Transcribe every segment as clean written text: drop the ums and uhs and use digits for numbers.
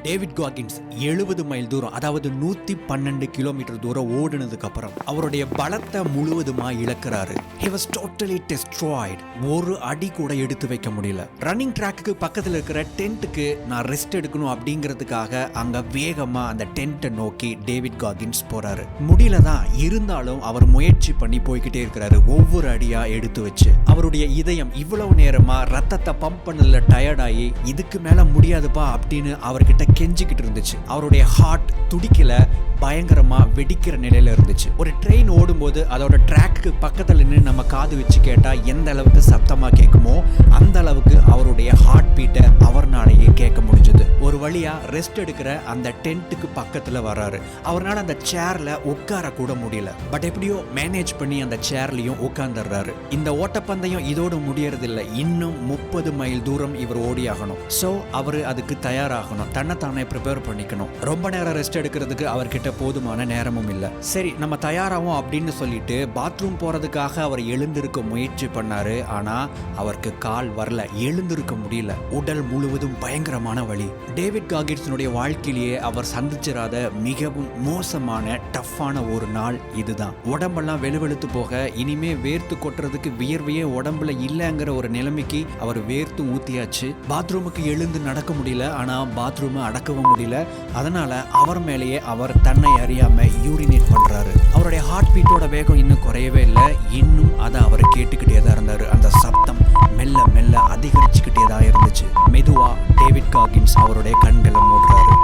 David Goggins 70 mile தூரம், அதாவது 112 kilometre தூரம் ஓடுனதுக்கு அப்புறம் அவருடைய பலத்தை முழுவதுமா இழக்கிறாரு. He was totally destroyed. ஒரு அடி கூட எடுத்து வைக்க முடியல. ரன்னிங் ட்ராக்கு பக்கத்தில் இருக்கிற டென்ட்டுக்கு நான் ரெஸ்ட் எடுக்கணும் அப்படிங்கிறதுக்காக அங்க வேகமா அந்த டென்ட்டை நோக்கி டேவிட் காகின்ஸ் போறாரு. முடியல தான், இருந்தாலும் அவர் முயற்சி பண்ணி போய்கிட்டே இருக்கிறாரு, ஒவ்வொரு அடியா எடுத்து வச்சு. அவருடைய இதயம் இவ்வளவு நேரமா ரத்தத்தை பம்ப் பண்ணல டயர்டாகி இதுக்கு மேல முடியாதுப்பா அப்படின்னு அவர்கிட்ட கெஞ்சிக்கிட்டு இருந்துச்சு. அவருடைய ஹார்ட் துடிக்கல, பயங்கரமா வெடிக்கிற நிலையில இருந்துச்சு. ஒரு ட்ரெயின் ஓடும்போது அதோட ட்ராக்கு பக்கத்துல நின்று நம்ம காது வச்சு கேட்டா எந்த அளவுக்கு சத்தமா கேட்குமோ அந்த அளவுக்கு அவருடைய ஹார்ட் பீட்டை அவர்னாலேயே கேட்க முடிஞ்சது. ஒரு வழியா ரெஸ்ட் எடுக்கிற அந்த டென்ட்டுக்கு பக்கத்துல வராரு. அவரால் அந்த சேர்ல உட்கார கூட முடியல. பட் எப்படியோ மேனேஜ் பண்ணி அந்த சேர்லயும் உட்கார்ந்துடுறாரு. இந்த ஓட்டப்பந்தயம் இதோடு முடியறதில்லை, இன்னும் 30 மைல் தூரம் இவர் ஓடியாகணும். ஸோ அவர் அதுக்கு தயாராகணும், தன்னைத்தானே ப்ரிப்பேர் பண்ணிக்கணும். ரொம்ப நேரம் ரெஸ்ட் எடுக்கிறதுக்கு அவர்கிட்ட போதுமான நேரமும் இல்லை. சரி நம்ம தயாராகும் அப்படின்னு சொல்லிட்டு பாத்ரூம் போறதுக்காக அவர் எழுந்திருக்க முயற்சி பண்ணாரு. ஆனா அவருக்கு கால் வரல, எழுந்திருக்க முடியல. உடல் முழுவதும் பயங்கரமான வலி. டேவிட் காகின்ஸினுடைய வாழ்க்கையிலேயே அவர் சந்திச்சிராத மிகவும் மோசமான டஃப்பான ஒரு நாள் இதுதான். உடம்பெல்லாம் வெளுவெளுத்து போக, இனிமே வேர்த்து கொட்டுறதுக்கு வியர்வையே உடம்புல இல்லைங்கிற ஒரு நிலைமைக்கு அவர் வேர்த்து ஊத்தியாச்சு. பாத்ரூமுக்கு எழுந்து நடக்க முடியல, ஆனா பாத்ரூமை அடக்கவும் முடியல. அதனால அவர் மேலேயே அவர் தன்னை அறியாம யூரினேட் பண்றாரு. அவருடைய ஹார்ட் பீட்டோட வேகம் இன்னும் குறையவே இல்லை, இன்னும் அதை அவர் கேட்டுக்கிட்டே தான் இருந்தாரு. அந்த சப்தம் மெல்ல மெல்ல அதிகரிச்சுக்கிட்டே தான் இருந்துச்சு. மெதுவா டேவிட் காகின்ஸ் அவருடைய கண்களை மூடுறாரு.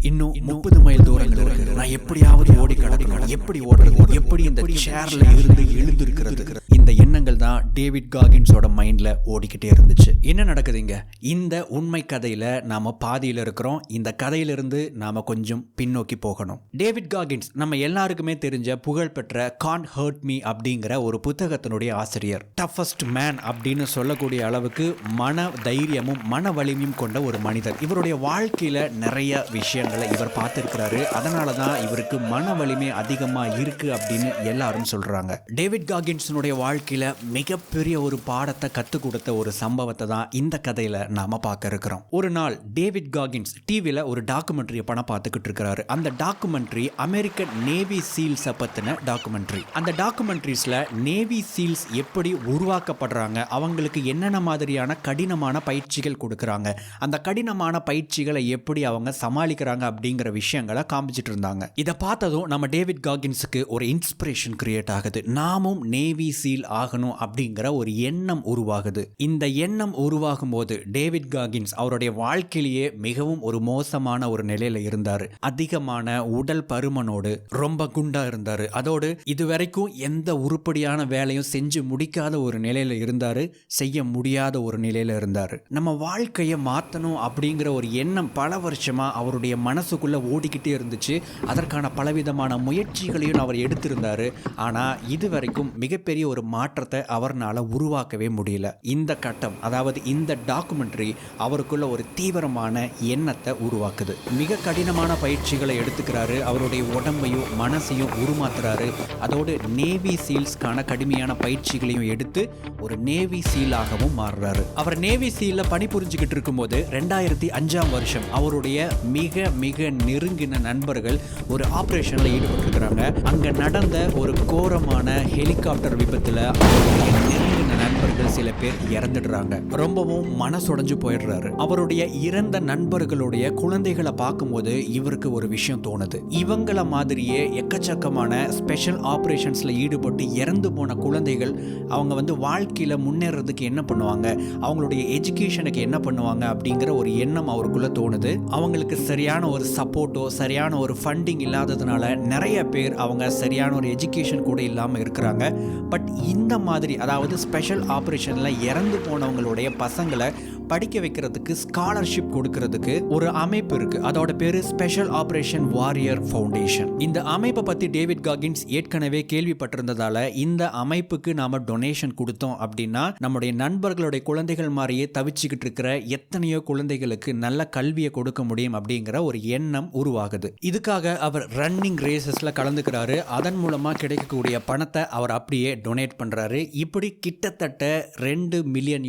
இன்னும் 30 மைல் தூரங்கள் இருக்கு. நான் எப்படியாவது ஓடி கடக்கணும், எப்படி ஓடுறது, எப்படி இந்த சேர்ல இருந்து எழுந்திருக்கிறது, இந்த எண்ணங்கள் தான் டேவிட் காகின்ஸோட மைண்ட்ல ஓடிக்கிட்டே இருந்துச்சு. என்ன நடக்குதுங்க? இந்த உண்மை கதையில நாம பாதியில இருக்கிறோம். இந்த கதையிலிருந்து நாம கொஞ்சம் பின்னோக்கி போகணும். டேவிட் காகின்ஸ் நம்ம எல்லாருக்குமே தெரிஞ்ச புகழ்பெற்ற கான்ட் ஹர்ட் மீ அப்படிங்கிற ஒரு புத்தகத்தினுடைய ஆசிரியர். டஃபஸ்ட் மேன் அப்படின்னு சொல்லக்கூடிய அளவுக்கு மன தைரியமும் மன வலிமையும் கொண்ட ஒரு மனிதர். இவருடைய வாழ்க்கையில நிறைய விஷயங்கள் இவர் பார்த்திருக்கிறாரு. அதனாலதான் இவருக்கு மன வலிமை அதிகமா இருக்கு அப்படின்னு எல்லாரும் சொல்றாங்க. டேவிட் காகின்ஸினுடைய வாழ்க்கையில மிகப்பெரிய ஒரு பாடத்தை கத்து கொடுத்த ஒரு சம்பவத்தை தான் இந்த கதையில நாம பார்க்க இருக்கிறோம். ஒரு நாள் டேவிட் காகின்ஸ் டிவில ஒரு டாக்குமெண்ட்ரியை படம் பார்த்துக்கிட்டு இருக்கிறாரு. அந்த டாக்குமெண்ட்ரி அமெரிக்கன் நேவி சீல்ஸை பத்தின டாக்குமெண்ட்ரி. அந்த டாக்குமெண்ட்ரிஸ்ல நேவி சீல்ஸ் எப்படி உருவாக்கப்படுறாங்க, அவங்களுக்கு என்னென்ன மாதிரியான கடினமான பயிற்சிகள் கொடுக்கறாங்க, அந்த கடினமான பயிற்சிகளை எப்படி அவங்க சமாளிக்கிறாங்க அப்படிங்கிற விஷயங்களை காமிச்சிட்டு இருந்தாங்க. இதை பார்த்ததும் நம்ம டேவிட் காகின்ஸுக்கு ஒரு இன்ஸ்பிரேஷன் கிரியேட் ஆகுது. நாமும் நேவி சீல் ஆகணும் அப்படிங்கிற ஒரு எண்ணம் உருவாகுது. இந்த எண்ணம் உருவாகும் போது டேவிட் காகின்ஸ் அவருடைய வாழ்க்கையிலேயே மிகவும் ஒரு மோசமான ஒரு நிலையில இருந்தாரு. அதிகமான உடல் பருமனோடு ரொம்ப குண்டா இருந்தாரு. அதோடு இதுவரைக்கும் எந்த உருப்படியான வேலையும் செஞ்சு முடிக்காத ஒரு நிலையில இருந்தாரு, செய்ய முடியாத ஒரு நிலையில இருந்தாரு. நம்ம வாழ்க்கையை மாற்றணும் அப்படிங்கிற ஒரு எண்ணம் பல வருஷமா அவருடைய மனசுக்குள்ள ஓடிக்கிட்டே இருந்துச்சு. அதற்கான பலவிதமான முயற்சிகளையும் அவர் எடுத்திருந்தாரு. ஆனா இதுவரைக்கும் மிகப்பெரிய ஒரு மாற்றத்தை அவர்னால உருவாக்கவே முடியல. இந்த கட்டம், அதாவது இந்த டாக்குமெண்ட்ரி அவருக்குள்ள ஒரு தீவிரமான எண்ணத்தை உருவாக்குது. மிக கடினமான பயிற்சிகளை எடுத்துக்கிறாரு, அவருடைய உடம்பையும் மனசையும் உருமாத்துறாரு. அதோடு நேவி சீல்ஸ்க்கான கடுமையான பயிற்சிகளையும் எடுத்து ஒரு நேவி சீலாகவும் மாறுறாரு. அவர் நேவி சீல்ல பணிபுரிஞ்சுக்கிட்டு இருக்கும்போது 2005ஆம் வருஷம் அவருடைய மிக மிக நெருங்கின நண்பர்கள் ஒரு ஆபரேஷன்ல ஈடுபட்டிருக்கிறாங்க. அங்க நடந்த ஒரு கோரமான ஹெலிகாப்டர் விபத்துல அவருடைய நெருங்கின நண்பர்கள் சில பேர் இறந்துடுறாங்க. ரொம்பவும் மனசுடைஞ்சு போயிடுறாரு. அவருடைய இறந்த நண்பர்களுடைய குழந்தைகளை பார்க்கும்போது இவருக்கு ஒரு விஷயம் தோணுது. இவங்கள மாதிரியே எக்கச்சக்கமான ஸ்பெஷல் ஆபரேஷன்ஸ்ல ஈடுபட்டு இறந்து போன குழந்தைகள் அவங்க வாழ்க்கையில முன்னேறதுக்கு என்ன பண்ணுவாங்க, அவங்களுடைய எஜுகேஷனுக்கு என்ன பண்ணுவாங்க அப்படிங்கிற ஒரு எண்ணம் அவருக்குள்ள தோணுது. அவங்களுக்கு சரியான ஒரு சப்போர்ட்டோ சரியான ஒரு ஃபண்டிங் இல்லாததுனால நிறைய பேர் அவங்க சரியான ஒரு எஜுகேஷன் கூட இல்லாமல் இருக்கிறாங்க. பட் இந்த மாதிரி, அதாவது ஸ்பெஷல் ஆப்ரேஷனில் இறந்து போனவங்களுடைய பசங்களை படிக்க வைக்கிறதுக்கு ஸ்காலர்ஷிப் கொடுக்கிறதுக்கு ஒரு அமைப்பு இருக்கு. அதோட பேரு ஸ்பெஷல் ஆபரேஷன் வாரியர் ஃபவுண்டேஷன். இந்த அமைப்பை பத்தி டேவிட் காகின்ஸ் ஏற்கனவே கேள்விப்பட்டிருந்ததால இந்த அமைப்புக்கு நாம டொனேஷன் கொடுத்தோம் அப்படின்னா நம்முடைய நண்பர்களுடைய குழந்தைகள் மாதிரியே தவிச்சுக்கிட்டு இருக்கிற எத்தனையோ குழந்தைகளுக்கு நல்ல கல்வியை கொடுக்க முடியும் அப்படிங்கிற ஒரு எண்ணம் உருவாகுது. இதுக்காக அவர் ரன்னிங் ரேசஸ்ல கலந்துக்கிறாரு. அதன் மூலமா கிடைக்கக்கூடிய பணத்தை அவர் அப்படியே டொனேட் பண்றாரு. இப்படி கிட்டத்தட்ட $2 மில்லியன்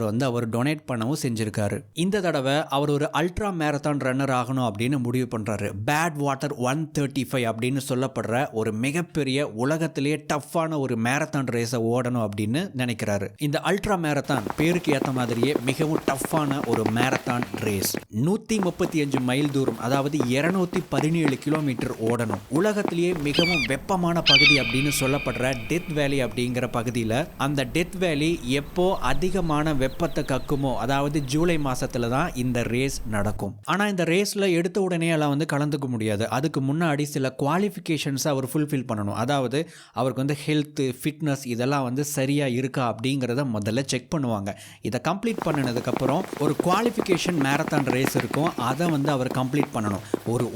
வந்து அவர் டொனேட் பண்ணவும் செஞ்சிருக்காரு. இந்த தடவை அவர் ஒரு அல்ட்ரா மேரத்தான் ரன்னர் ஆகணும் அப்படின்னு முடிவு பண்றாரு. பேட் வாட்டர் 135 அப்படின்னு சொல்லப்படுற ஒரு மிகப்பெரிய உலகத்திலேயே டஃப்பான ஒரு மேரத்தான் ரேஸை ஓடணும் அப்படின்னு நினைக்கிறாரு. இந்த அல்ட்ரா மேரத்தான் பேருக்கு ஏற்ற மாதிரியே மிகவும் டஃப்பான ஒரு மேரத்தான் ரேஸ். 135 மைல் தூரம், அதாவது 217 கிலோமீட்டர் ஓடணும். உலகத்திலேயே மிகவும் வெப்பமான பகுதி அப்படின்னு சொல்லப்படுற டெத் வேலி அப்படிங்கிற பகுதியில் அந்த டெத் வேலி எப்போ அதிகமான வெப்பத்தை கக்குமோ, அதாவது ஜூலை மாசத்துல தான் இந்த ரேஸ் நடக்கும். ஆனா இந்த ரேஸ்ல எடுத்த உடனே எல்லாம் கலந்துக்க முடியாது. அதுக்கு முன்னாடி சில குவாலிஃபிகேஷன்ஸ் அவர் ஃபுல்ஃபில் பண்ணணும். அதாவது அவருக்கு ஹெல்த், ஃபிட்னஸ் இதெல்லாம் சரியா இருக்கா அப்படிங்கிறத முதல்ல செக் பண்ணுவாங்க. இதை கம்ப்ளீட் பண்ணினதுக்கு அப்புறம் ஒரு குவாலிஃபிகேஷன் மேரத்தான் ரேஸ் இருக்கும். அதை அவர் கம்ப்ளீட் பண்ணணும்.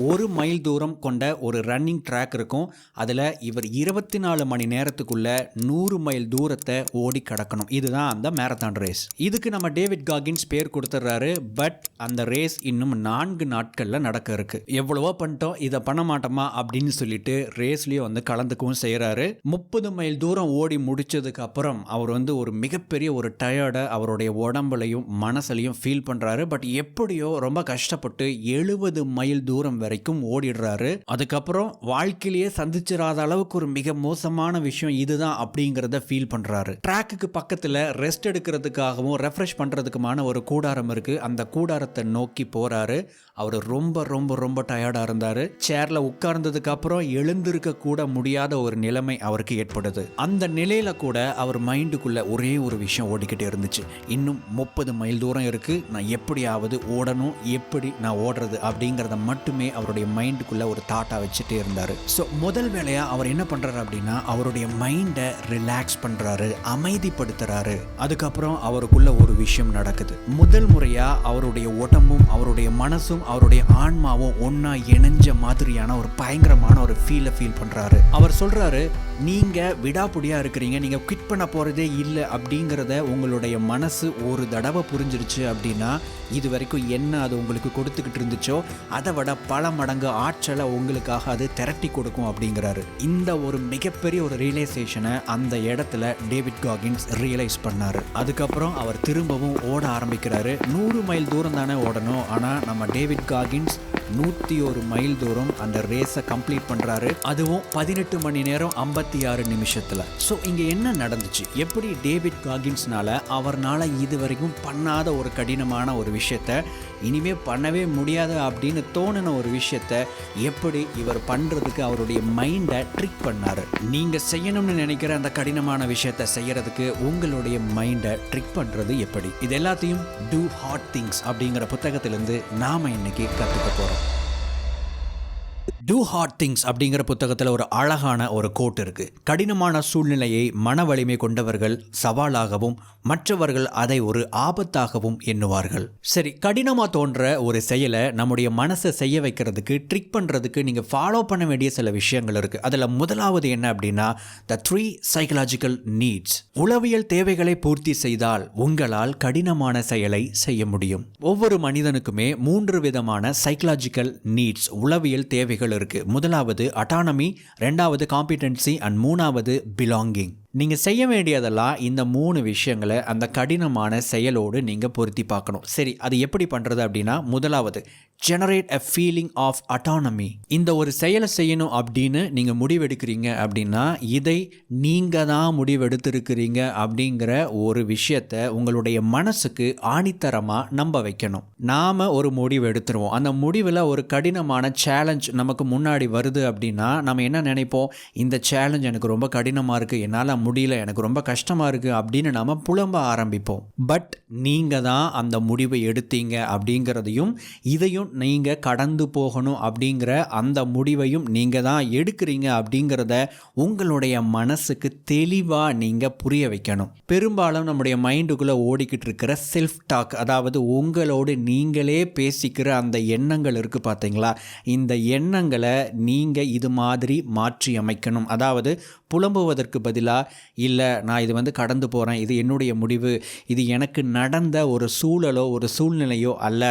ஒரு மைல் தூரம் கொண்ட ஒரு ரன்னிங் ட்ராக் இருக்கும். அதுல இவர் 24 மணி நேரத்துக்குள்ள 100 மைல் தூரத்தை ஓடி கடக்கணும். இதுதான் அந்த மேரத்தான் ரேஸ். இதுக்கு நம்ம டேவிட் காகின்ஸ் பேர் கொடுத்துறாரு. பட் அந்த ரேஸ் இன்னும் 4 நாட்கள்ல நடக்க இருக்கு. எவ்வளவோ பண்ணிட்டோம், இதை பண்ண மாட்டோமா அப்படின்னு சொல்லிட்டு ரேஸ்லயும் கலந்துக்கவும் செய்யறாரு. 30 மைல் தூரம் ஓடி முடிச்சதுக்கு அப்புறம் அவர் ஒரு மிகப்பெரிய ஒரு டயர்டை அவருடைய உடம்புலையும் மனசுலையும் ஃபீல் பண்றாரு. பட் எப்படியோ ரொம்ப கஷ்டப்பட்டு 70 மைல் தூரம் வரைக்கும் ஓடிடுறாரு. அதுக்கப்புறம் வாழ்க்கையிலேயே சந்திச்சிடாத அளவுக்கு ஒரு மிக மோசமான விஷயம் இதுதான் அப்படிங்கிறத ஃபீல் பண்றாரு. ட்ராக்குக்கு பக்கத்துல ரெஸ்ட் எடுக்கிறதுக்காகவும் ரெஃப்ரெஷ் பண்றதுக்குமான ஒரு கூடாரம் இருக்கு. அந்த கூடாரத்தை நோக்கி போறாரு. அவர் ரொம்ப ரொம்ப ரொம்ப டயர்டா இருந்தாரு. சேர்ல உட்கார்ந்ததுக்கு அப்புறம் எழுந்திருக்க கூட முடியாத ஒரு நிலைமை அவருக்கு ஏற்படுது. அந்த நிலையில கூட அவர் மைண்டுக்குள்ள ஒரே ஒரு விஷயம் ஓடிக்கிட்டே இருந்துச்சு. இன்னும் 30 மைல் தூரம் இருக்கு, நான் எப்படியாவது ஓடணும், எப்படி நான் ஓடுறது அப்படிங்கறத மட்டுமே அவருடைய மைண்டுக்குள்ள ஒரு தாட்டா வச்சுட்டே இருந்தாரு. ஸோ முதல் வேலையா அவர் என்ன பண்றாரு அப்படின்னா அவருடைய மைண்டை ரிலாக்ஸ் பண்றாரு, அமைதிப்படுத்துறாரு. அதுக்கப்புறம் அவருக்குள்ள ஒரு விஷயம் நடக்குது. முதல் முறையா அவருடைய உடம்பும் அவருடைய மனசும் அவருடைய ஆன்மாவும் ஒன்னா இணைஞ்ச மாதிரியான ஒரு பயங்கரமான ஒரு ஃபீல் பண்றாரு. அவர் சொல்றாரு, நீங்க விடாப்புடியா இருக்கிறீங்க, நீங்க குவிட் பண்ண போறதே இல்லை அப்படிங்கிறத உங்களுடைய மனசு ஒரு தடவை புரிஞ்சிருச்சு அப்படின்னா இது வரைக்கும் என்ன அது உங்களுக்கு கொடுத்துக்கிட்டு இருந்துச்சோ அதை விட பல மடங்கு ஆற்றலை உங்களுக்காக அது திரட்டி கொடுக்கும் அப்படிங்கிறாரு. இந்த ஒரு மிகப்பெரிய ஒரு ரியலைசேஷனை அந்த இடத்துல டேவிட் காகின்ஸ் ரியலைஸ் பண்ணாரு. அதுக்கப்புறம் அவர் திரும்பவும் ஓட ஆரம்பிக்கிறாரு. 100 மைல் தூரம் தானே ஓடணும். ஆனா நம்ம டேவிட் காகின்ஸ் 101 மைல் தூரம் அந்த ரேஸை கம்ப்ளீட் பண்றாரு. அதுவும் 18 மணி நேரம் 56 நிமிஷத்துல. ஸோ இங்க என்ன நடந்துச்சு, எப்படி டேவிட் காகின்ஸ்னால அவர்னால இதுவரைக்கும் பண்ணாத ஒரு கடினமான ஒரு விஷயத்த இனிமே பண்ணவே முடியாது அப்படின்னு தோணின ஒரு விஷயத்த எப்படி இவர் பண்றதுக்கு அவருடைய மைண்டை ட்ரிக் பண்ணாரு. நீங்க செய்யணும்னு நினைக்கிற அந்த கடினமான விஷயத்த செய்யறதுக்கு உங்களுடைய மைண்டை ட்ரிக் பண்றது எப்படி, இது எல்லாத்தையும் டூ ஹார்ட் திங்ஸ் அப்படிங்கிற புத்தகத்திலிருந்து நாம இன்னைக்கு கத்துக்க போறோம். டூ ஹார்ட் திங்ஸ் அப்படிங்கிற புத்தகத்தில் ஒரு அழகான ஒரு கோட் இருக்கு. கடினமான சூழ்நிலையை மன வலிமை கொண்டவர்கள் சவாலாகவும் மற்றவர்கள் அதை ஒரு ஆபத்தாகவும் எண்ணுவார்கள். சரி, கடினமா தோன்ற ஒரு செயலை நம்முடைய மனசை செய்ய வைக்கிறதுக்கு ட்ரிக் பண்றதுக்கு நீங்க ஃபாலோ பண்ண வேண்டிய சில விஷயங்கள் இருக்கு. அதுல முதலாவது என்ன அப்படின்னா the 3 psychological needs. உளவியல் தேவைகளை பூர்த்தி செய்தால் உங்களால் கடினமான செயலை செய்ய முடியும். ஒவ்வொரு மனிதனுக்குமே 3 விதமான சைக்கலாஜிக்கல் நீட்ஸ், உளவியல் தேவைகள் இருக்கு. முதலாவது அட்டானமி, இரண்டாவது காம்பிடன்சி அண்ட் மூணாவது பிலாங்கிங். நீங்க செய்ய வேண்டியதெல்லாம் இந்த 3 விஷயங்களை அந்த கடினமான செயலோடு நீங்க பொருத்தி பார்க்கணும். சரி, அது எப்படி பண்றது அப்படின்னா முதலாவது generate a feeling of autonomy. இந்த ஒரு செயலை செய்யணும் அப்படின்னு நீங்க முடிவெடுக்கிறீங்க அப்படின்னா இதை நீங்க தான் முடிவெடுத்திருக்கிறீங்க அப்படிங்கிற ஒரு விஷயத்தை உங்களுடைய மனசுக்கு ஆணித்தரமா நம்ப வைக்கணும். நாம ஒரு முடிவு எடுத்துருவோம். அந்த முடிவில் ஒரு கடினமான சேலஞ்ச் நமக்கு முன்னாடி வருது அப்படின்னா நம்ம என்ன நினைப்போம், இந்த சேலஞ்ச் எனக்கு ரொம்ப கடினமா இருக்கு, என்னால் முடியல, எனக்கு ரொம்ப கஷ்டமாக இருக்குது அப்படின்னு நம்ம புலம்ப ஆரம்பிப்போம். பட் நீங்கள் தான் அந்த முடிவை எடுத்தீங்க அப்படிங்கிறதையும், இதையும் நீங்கள் கடந்து போகணும் அப்படிங்கிற அந்த முடிவையும் நீங்கள் தான் எடுக்கிறீங்க அப்படிங்கிறத உங்களுடைய மனசுக்கு தெளிவாக நீங்கள் புரிய வைக்கணும். பெரும்பாலும் நம்முடைய மைண்டுக்குள்ளே ஓடிக்கிட்டு இருக்கிற செல்ஃப் டாக், அதாவது உங்களோடு நீங்களே பேசிக்கிற அந்த எண்ணங்கள் இருக்குது பார்த்தீங்களா, இந்த எண்ணங்களை நீங்கள் இது மாதிரி மாற்றி அமைக்கணும். அதாவது புலம்புவதற்கு பதிலாக, இல்லை நான் இது கடந்து போகிறேன், இது என்னுடைய முடிவு, இது எனக்கு நடந்த ஒரு சூழலோ ஒரு சூழ்நிலையோ அல்ல,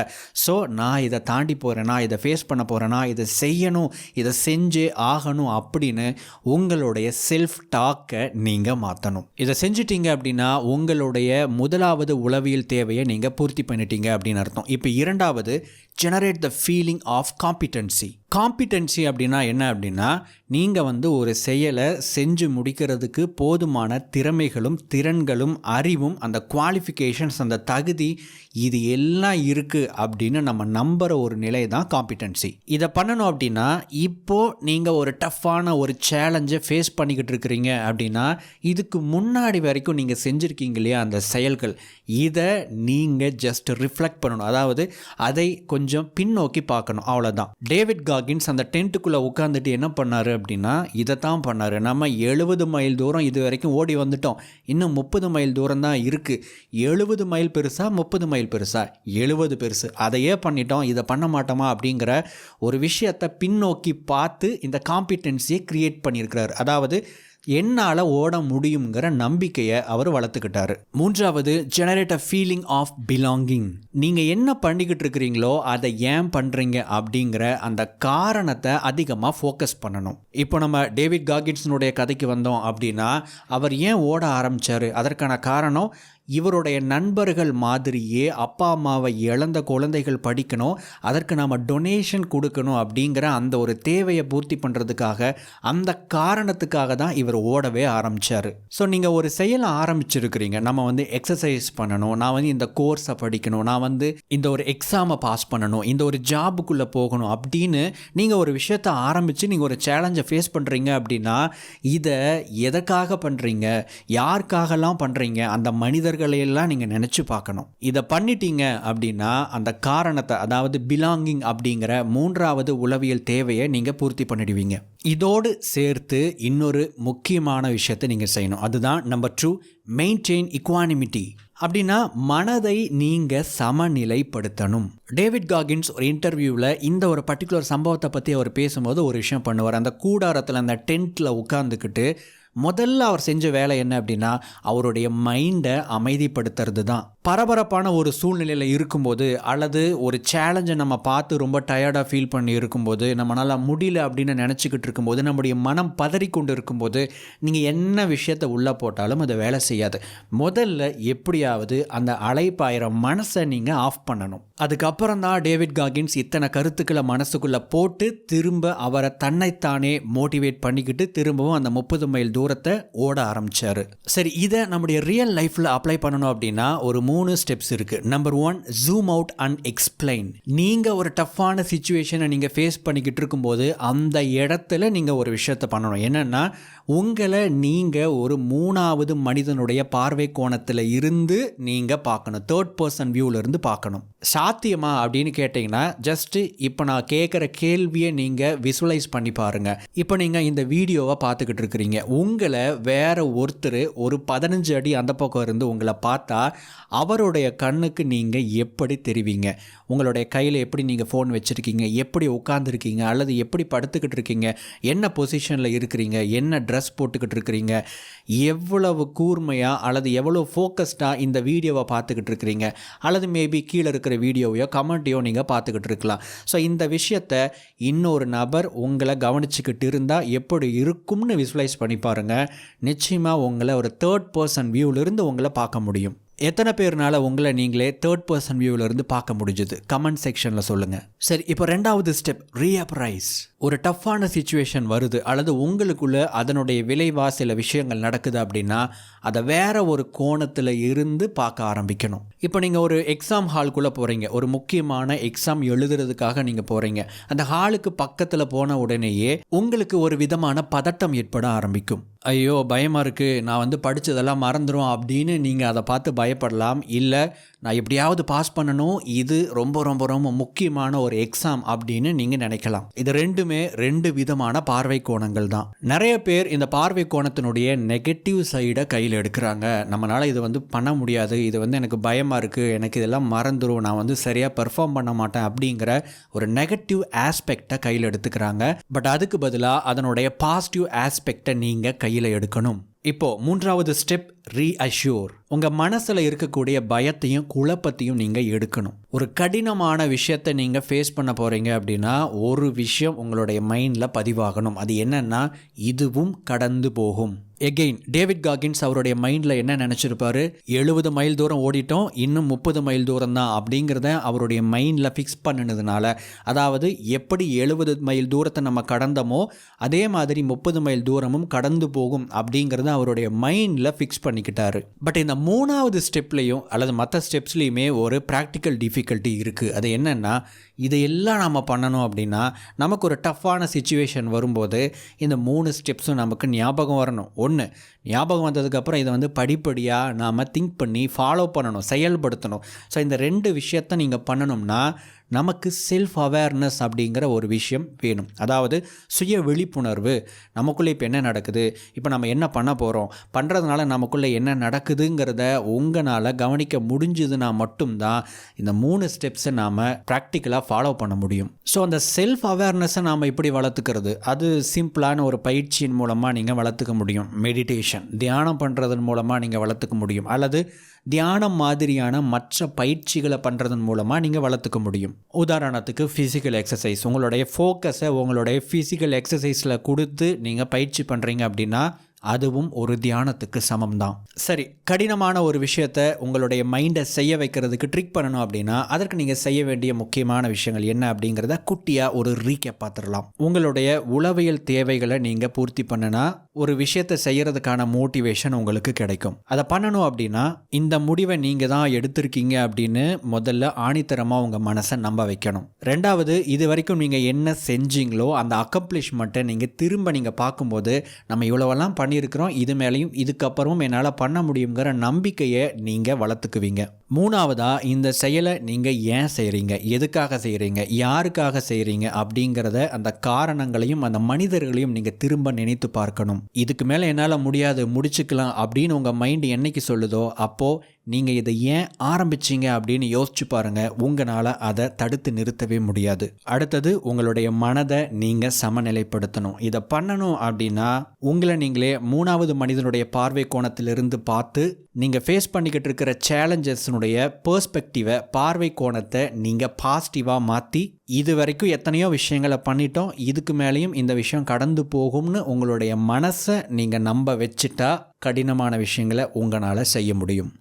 ஸோ நான் இதை தாண்டி போகிறேன், நான் இதை ஃபேஸ் பண்ண போகிறேன், நான் இதை செய்யணும், இதை செஞ்சே ஆகணும் அப்படின்னு உங்களுடைய செல்ஃப் டாக்கை நீங்கள் மாற்றணும். இதை செஞ்சிட்டீங்க அப்படின்னா உங்களுடைய முதலாவது உளவியல் தேவையை நீங்கள் பூர்த்தி பண்ணிட்டீங்க அப்படின்னு அர்த்தம். இப்போ இரண்டாவது, ஜெனரேட் த ஃபீலிங் ஆஃப் காம்பிட்டன்சி. காம்பிட்டன்சி அப்படின்னா என்ன அப்படின்னா, நீங்கள் ஒரு செயலை செஞ்சு முடிக்கிறதுக்கு போதுமான திறமைகளும் திறன்களும் அறிவும் அந்த குவாலிஃபிகேஷன்ஸ் அந்த தகுதி இது எல்லாம் இருக்குது அப்படின்னு நம்ம நம்புகிற ஒரு நிலை தான் காம்பிட்டன்சி. இதை பண்ணணும் அப்படின்னா, இப்போது நீங்கள் ஒரு டஃப்பான ஒரு சேலஞ்சை ஃபேஸ் பண்ணிக்கிட்டு இருக்கிறீங்க அப்படின்னா, இதுக்கு முன்னாடி வரைக்கும் நீங்கள் செஞ்சுருக்கீங்க இல்லையா அந்த செயல்கள், இதை நீங்கள் ஜஸ்ட் ரிஃப்ளெக்ட் பண்ணணும். அதாவது அதை கொஞ்சம் பின்னோக்கி பார்க்கணும், அவ்வளோதான். டேவிட் காகின்ஸ் அந்த டென்ட்டுக்குள்ளே உட்காந்துட்டு என்ன பண்ணார் அப்படின்னா, இதை தான் பண்ணார். நம்ம 70 மைல் தூரம் இது வரைக்கும் ஓடி வந்துட்டோம், இன்னும் 30 மைல் தூரம் தான் இருக்குது. 70 மைல் பெருசா 30 மைல் பெருசா? 70 பெருசு. அதையே பண்ணிட்டோம், இதை பண்ண மாட்டோமா அப்படிங்கிற ஒரு விஷயத்தை பின்னோக்கி பார்த்து இந்த காம்பிட்டன்சியை கிரியேட் பண்ணியிருக்கிறார். அதாவது என்னால் ஓட முடியுங்கிற நம்பிக்கையை அவர் வளர்த்துக்கிட்டாரு. மூன்றாவது, generate a feeling of belonging. நீங்கள் என்ன பண்ணிக்கிட்டு இருக்கிறீங்களோ அதை ஏன் பண்ணுறீங்க அப்படிங்கிற அந்த காரணத்தை அதிகமாக ஃபோக்கஸ் பண்ணணும். இப்போ நம்ம டேவிட் காகின்ஸனுடைய கதைக்கு வந்தோம் அப்படின்னா, அவர் ஏன் ஓட ஆரம்பித்தார்? அதற்கான காரணம், இவருடைய நண்பர்கள் மாதிரியே அப்பா அம்மாவை இழந்த குழந்தைகள் படிக்கணும், அதற்கு நாம் டொனேஷன் கொடுக்கணும் அப்படிங்கிற அந்த ஒரு தேவையை பூர்த்தி பண்ணுறதுக்காக, அந்த காரணத்துக்காக தான் இவர் ஓடவே ஆரம்பித்தார். ஸோ நீங்கள் ஒரு செயலை ஆரம்பிச்சிருக்கிறீங்க, நம்ம எக்ஸசைஸ் பண்ணணும், நான் இந்த கோர்ஸை படிக்கணும், நான் இந்த ஒரு எக்ஸாமை பாஸ் பண்ணணும், இந்த ஒரு ஜாபுக்குள்ளே போகணும் அப்படின்னு நீங்கள் ஒரு விஷயத்தை ஆரம்பித்து நீங்கள் ஒரு சேலஞ்சை ஃபேஸ் பண்ணுறீங்க அப்படின்னா, இதை எதற்காக பண்ணுறீங்க, யாருக்காகலாம் பண்ணுறீங்க, அந்த மனிதர் எல்லாம் நீங்க நினைச்சு பார்க்கணும். இதை பண்ணிட்டீங்க அப்படின்னா அந்த காரணத்தை, அதாவது பிலாங்கிங் அப்படிங்கிற மூன்றாவது உளவியல் தேவையை நீங்க பூர்த்தி பண்ணிடுவீங்க. இதோடு சேர்த்து இன்னொரு முக்கியமான விஷயத்தை நீங்க செய்யணும். அதுதான் நம்பர் 2, மெயின்டைன் இக்வானிமிட்டி. அப்படின்னா மனதை நீங்க சமநிலைப்படுத்தணும். டேவிட் காகின்ஸ் ஒரு இன்டர்வியூவில் இந்த ஒரு பர்டிகுலர் சம்பவத்தை பற்றி அவர் பேசும்போது ஒரு விஷயம் பண்ணுவார். அந்த கூடாரத்தில் அந்த டென்ட்டில் உட்காந்துக்கிட்டு முதல்ல அவர் செஞ்ச வேலை என்ன அப்படின்னா, அவருடைய மைண்டை அமைதிப்படுத்துறது தான். பரபரப்பான ஒரு சூழ்நிலையில் இருக்கும்போது, அல்லது ஒரு சேலஞ்சை நம்ம பார்த்து ரொம்ப டயர்டாக ஃபீல் பண்ணி இருக்கும்போது, நம்மளால் முடியல அப்படின்னு நினச்சிக்கிட்டு இருக்கும்போது, நம்முடைய மனம் பதறிக்கொண்டு இருக்கும்போது, நீங்கள் என்ன விஷயத்தை உள்ளே போட்டாலும் அது வேலை செய்யாது. முதல்ல எப்படியாவது அந்த அலைப்பாயிர மனசை நீங்கள் ஆஃப் பண்ணணும். அதுக்கப்புறம் தான் டேவிட் காகின்ஸ் இத்தனை கருத்துக்களை மனசுக்குள்ளே போட்டு திரும்ப அவரை தன்னைத்தானே மோட்டிவேட் பண்ணிக்கிட்டு திரும்பவும் அந்த 30 மைல் தூரத்தை ஓட ஆரம்பிச்சாரு. சரி, இதை நம்முடைய ரியல் லைஃப்பில் அப்ளை பண்ணணும் அப்படின்னா ஒரு 3 ஸ்டெப்ஸ் இருக்குது. Number 1, zoom out and explain. நீங்கள் ஒரு டஃப்பான சிச்சுவேஷனை நீங்கள் ஃபேஸ் பண்ணிக்கிட்டு இருக்கும்போது அந்த இடத்துல நீங்கள் ஒரு விஷயத்தை பண்ணணும். என்னென்னா, உங்களை நீங்கள் ஒரு 3வது மனிதனுடைய பார்வை கோணத்தில் இருந்து நீங்கள் பார்க்கணும். 3rd பர்சன் வியூவில் இருந்து பார்க்கணும். சாத்தியமா அப்படின்னு கேட்டிங்கன்னா, ஜஸ்ட்டு இப்போ நான் கேட்குற கேள்வியை நீங்கள் விசுவலைஸ் பண்ணி பாருங்கள். இப்போ நீங்கள் இந்த வீடியோவை பார்த்துக்கிட்டு இருக்கிறீங்க, உங்களை வேற ஒருத்தர் ஒரு 15 அடி அந்த பக்கம் இருந்து உங்களை பார்த்தா அவருடைய கண்ணுக்கு நீங்கள் எப்படி தெரிவிங்க? உங்களுடைய கையில் எப்படி நீங்கள் ஃபோன் வச்சுருக்கீங்க, எப்படி உட்காந்துருக்கீங்க, அல்லது எப்படி படுத்துக்கிட்டு இருக்கீங்க, என்ன பொசிஷனில் இருக்கிறீங்க, என்ன ட்ரெஸ் போட்டுக்கிட்டு இருக்கிறீங்க, எவ்வளவு கூர்மையாக அல்லது எவ்வளோ ஃபோக்கஸ்டாக இந்த வீடியோவை பார்த்துக்கிட்டு இருக்கிறீங்க, அல்லது மேபி கீழே இருக்கிற வீடியோவையோ கமெண்ட்டையோ நீங்கள் பார்த்துக்கிட்டு இருக்கலாம். ஸோ இந்த விஷயத்தை இன்னொரு நபர் உங்களை கவனிச்சுக்கிட்டு இருந்தால் எப்படி இருக்கும்னு விசுவலைஸ் பண்ணி பாருங்கள். நிச்சயமாக உங்களை ஒரு 3rd பர்சன் வியூவிலிருந்து உங்களை பார்க்க முடியும். எத்தனை பேர்னால உங்களை நீங்களே 3rd பர்சன் வியூவிலிருந்து பார்க்க முடிஞ்சது? கமெண்ட் செக்ஷனில் சொல்லுங்கள். சரி, இப்போ 2வது ஸ்டெப், ரீஅப்ரைஸ். ஒரு டஃப்பான சிச்சுவேஷன் வருது அல்லது உங்களுக்குள்ள அதனுடைய விளைவா சில விஷயங்கள் நடக்குது அப்படின்னா அதை வேற ஒரு கோணத்தில் இருந்து பார்க்க ஆரம்பிக்கணும். இப்போ நீங்கள் ஒரு எக்ஸாம் ஹால்குள்ளே போகிறீங்க, ஒரு முக்கியமான எக்ஸாம் எழுதுறதுக்காக நீங்கள் போகிறீங்க. அந்த ஹாலுக்கு பக்கத்தில் போன உடனேயே உங்களுக்கு ஒரு விதமான பதட்டம் ஏற்பட ஆரம்பிக்கும். ஐயோ பயமாக இருக்குது, நான் படித்ததெல்லாம் மறந்துடும் அப்படின்னு நீங்கள் அதை பார்த்து பயப்படலாம். இல்லை நான் எப்படியாவது பாஸ் பண்ணணும், இது ரொம்ப ரொம்ப ரொம்ப முக்கியமான ஒரு எக்ஸாம் அப்படின்னு நீங்கள் நினைக்கலாம். இது ரெண்டுமே ரெண்டு விதமான பார்வை கோணங்கள் தான். நிறைய பேர் இந்த பார்வை கோணத்தினுடைய நெகட்டிவ் சைடை கையில் எடுக்கிறாங்க. நம்மளால் இது பண்ண முடியாது, இது எனக்கு பயமாக இருக்குது, எனக்கு இதெல்லாம் மறந்துடும், நான் சரியாக பெர்ஃபார்ம் பண்ண மாட்டேன் அப்படிங்கிற ஒரு நெகட்டிவ் ஆஸ்பெக்டை கையில் எடுத்துக்கிறாங்க. பட் அதுக்கு பதிலாக அதனுடைய பாசிட்டிவ் ஆஸ்பெக்டை நீங்கள் கையில் எடுக்கணும். இப்போ மூன்றாவது ஸ்டெப் ரீஅஷ்யூர். உங்கள் மனசில் இருக்கக்கூடிய பயத்தையும் குழப்பத்தையும் நீங்கள் எடுக்கணும். ஒரு கடினமான விஷயத்தை நீங்கள் ஃபேஸ் பண்ண போகிறீங்க அப்படின்னா ஒரு விஷயம் உங்களுடைய மைண்டில் பதிவாகணும். அது என்னன்னா, இதுவும் கடந்து போகும். எகெயின் டேவிட் காகின்ஸ் அவருடைய மைண்டில் என்ன நினச்சிருப்பாரு, 70 மைல் தூரம் ஓடிட்டோம், இன்னும் 30 மைல் தூரம் தான் அப்படிங்கிறத அவருடைய மைண்டில் ஃபிக்ஸ் பண்ணினதுனால, அதாவது எப்படி 70 மைல் தூரத்தை நம்ம கடந்தோமோ அதே மாதிரி 30 மைல் தூரமும் கடந்து போகும் அப்படிங்கிறத அவருடைய மைண்டில் ஃபிக்ஸ் பண்ணிக்கிட்டாரு. பட் இந்த மூணாவது ஸ்டெப்லேயும் அல்லது மற்ற ஸ்டெப்ஸ்லேயுமே ஒரு ப்ராக்டிக்கல் டிஃபிகல்ட்டி இருக்குது. அது என்னென்னா, இதையெல்லாம் நம்ம பண்ணணும் அப்படின்னா நமக்கு ஒரு டஃப்பான சிச்சுவேஷன் வரும்போது இந்த 3 ஸ்டெப்ஸும் நமக்கு ஞாபகம் வரணும். ஒன்று, ஞாபகம் வந்ததுக்கப்புறம் இதை படிப்படியாக நாம் திங்க் பண்ணி ஃபாலோ பண்ணணும், செயல்படுத்தணும். ஸோ இந்த 2 விஷயத்தை நீங்கள் பண்ணணும்னா நமக்கு செல்ஃப் அவேர்னஸ் அப்படிங்கிற ஒரு விஷயம் வேணும். அதாவது சுய விழிப்புணர்வு. நமக்குள்ளே இப்போ என்ன நடக்குது, இப்போ நம்ம என்ன பண்ண போகிறோம், பண்ணுறதுனால நமக்குள்ளே என்ன நடக்குதுங்கிறத உங்களால் கவனிக்க முடிஞ்சுதுன்னா மட்டும்தான் இந்த 3 ஸ்டெப்ஸை நாம் ப்ராக்டிக்கலாக ஃபாலோ பண்ண முடியும். ஸோ அந்த செல்ஃப் அவேர்னஸை நாம் இப்படி வளர்த்துக்கிறது, அது சிம்பிளான ஒரு பயிற்சியின் மூலமாக நீங்கள் வளர்த்துக்க முடியும். மெடிடேஷன், தியானம் பண்ணுறதன் மூலமாக நீங்கள் வளர்த்துக்க முடியும். அல்லது தியானம் மாதிரியான மற்ற பயிற்சிகளை பண்ணுறதன் மூலமாக நீங்கள் வளர்த்துக்க முடியும். உதாரணத்துக்கு ஃபிசிக்கல் எக்ஸசைஸ். உங்களுடைய ஃபோக்கஸை உங்களுடைய ஃபிசிக்கல் எக்ஸசைஸில் கொடுத்து நீங்கள் பயிற்சி பண்ணுறீங்க அப்படின்னா அதுவும் ஒரு தியானத்துக்கு சமம் தான். சரி, கடினமான ஒரு விஷயத்தை உங்களுடைய மைண்டை செய்ய வைக்கிறதுக்கு ட்ரிக் பண்ணணும் அப்படின்னா அதற்கு நீங்கள் செய்ய வேண்டிய முக்கியமான விஷயங்கள் என்ன அப்படிங்கிறத குட்டியாக ஒரு ரீகேப் பார்த்துடலாம். உங்களுடைய உளவியல் தேவைகளை நீங்கள் பூர்த்தி பண்ணினா ஒரு விஷயத்தை செய்யறதுக்கான மோட்டிவேஷன் உங்களுக்கு கிடைக்கும். அதை பண்ணணும் அப்படின்னா இந்த முடிவை நீங்கள் தான் எடுத்திருக்கீங்க அப்படின்னு முதல்ல ஆணித்தரமாக உங்கள் மனசை நம்ப வைக்கணும். ரெண்டாவது, இது வரைக்கும் நீங்கள் என்ன செஞ்சீங்களோ அந்த அக்கம்ப்ளிஷ்மெண்ட்டை நீங்கள் திரும்ப பார்க்கும்போது நம்ம இவ்வளவெல்லாம் பண்ணியிருக்கிறோம், இது மேலேயும் இதுக்கப்புறமும் என்னால் பண்ண முடியுங்கிற நம்பிக்கையை நீங்கள் வளர்த்துக்குவீங்க. மூணாவதா, இந்த செயலை நீங்கள் ஏன் செய்கிறீங்க, எதுக்காக செய்கிறீங்க, யாருக்காக செய்கிறீங்க அப்படிங்கிறத அந்த காரணங்களையும் அந்த மனிதர்களையும் நீங்கள் திரும்ப நினைத்து பார்க்கணும். இதுக்கு மேலே என்னால் முடியாது, முடிச்சுக்கலாம் அப்படின்னு உங்கள் மைண்டு என்னைக்கு சொல்லுதோ அப்போது நீங்கள் இதை ஏன் ஆரம்பிச்சிங்க அப்படின்னு யோசிச்சு பாருங்கள். உங்களால் அதை தடுத்து நிறுத்தவே முடியாது. அடுத்தது, உங்களுடைய மனதை நீங்கள் சமநிலைப்படுத்தணும். இதை பண்ணணும் அப்படின்னா உங்களை நீங்களே 3வது மனிதனுடைய பார்வை கோணத்திலிருந்து பார்த்து நீங்கள் ஃபேஸ் பண்ணிக்கிட்டு இருக்கிற சேலஞ்சஸ்னுடைய பெர்ஸ்பெக்டிவை, பார்வை கோணத்தை நீங்கள் பாசிட்டிவாக மாற்றி இது வரைக்கும் எத்தனையோ விஷயங்களை பண்ணிட்டோம், இதுக்கு மேலேயும் இந்த விஷயம் கடந்து போகும்னு உங்களுடைய மனசை நீங்கள் நம்ப வச்சுட்டா கடினமான விஷயங்களை உங்களால் செய்ய முடியும்.